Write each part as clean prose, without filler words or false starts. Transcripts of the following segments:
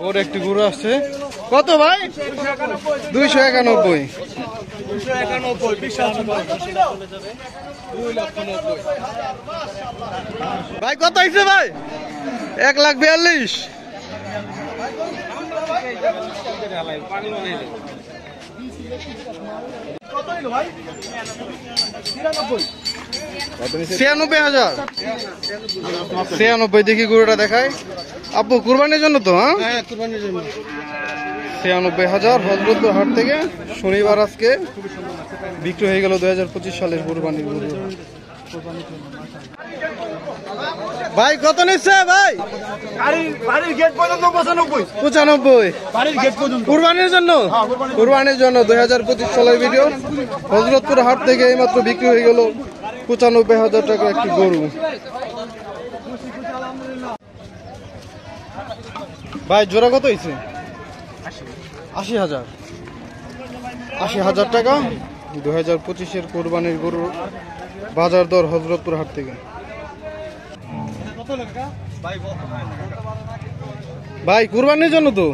বড় একটি গরু আসছে। কত ভাই? 291। ভাই কত হয়েছে ভাই? 1,42,000। কত হইলো ভাই? 96,000। 96 দেখি গরুটা দেখায়। আপু কুরবানির জন্য তো? হ্যাঁ কুরবানির জন্য। 96,000 হযরতপুর হাট থেকে শনিবার আজকে বিক্রি হয়ে গেল 2025 সালের কুরবানির গরু। ভাই কত নিচ্ছে ভাই? বাড়ির গেট পর্যন্ত 95। 95 বাড়ির গেট পর্যন্ত কুরবানির জন্য। কুরবানির জন্য 2025 সালের ভিডিও। হযরতপুর হাট থেকে এইমাত্র বিক্রি হয়ে গেল 95,000 টাকা একটি গরু। ভাই জোড়া কত হয়েছে? 80,000। 80,000 টাকা 2025-এর কোরবানির গরু বাজার দর হযরতপুর হাট থেকে। ভাই কুরবানির জন্য তো?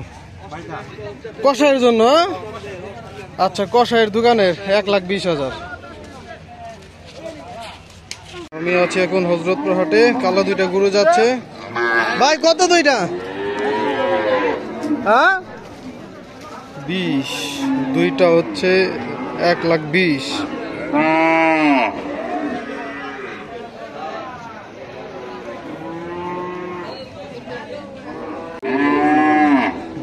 কষাইয়ের জন্য? আচ্ছা কষাইয়ের দোকানের 1,20,000। আমি আছি এখন হযরতপুর হাটে। কালো দুইটা গরু যাচ্ছে। ভাই কত দুইটা? হ্যাঁ 20। দুইটা হচ্ছে 1,20,000।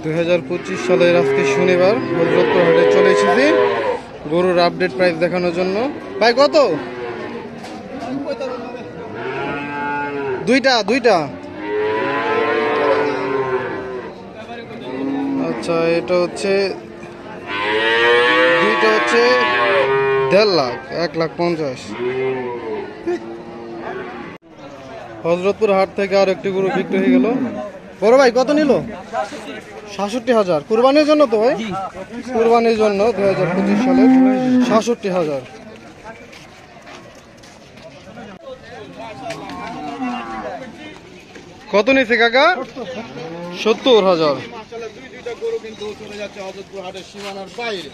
2025 সালের আজকে শনিবার হযরতপুর হাটে চলে এসেছি গরুর আপডেট প্রাইস দেখানোর জন্য। ভাই কত? দুইটা। আচ্ছা এটা হচ্ছে দুইটা হচ্ছে 1.5 লাখ, 1,50,000। হযরতপুর হাট থেকে আর একটি গরু বিক্রি হয়ে গেল। বড় ভাই কত নিল? 67,000। কুরবানির জন্য তো ভাই? কুরবানির জন্য 2025 সালের 67,000। কত নিছে কাকা? 70,000। দুইটা গরু কিন্তু চলে যাচ্ছে হযরতপুর হাটের সীমানার বাইরে।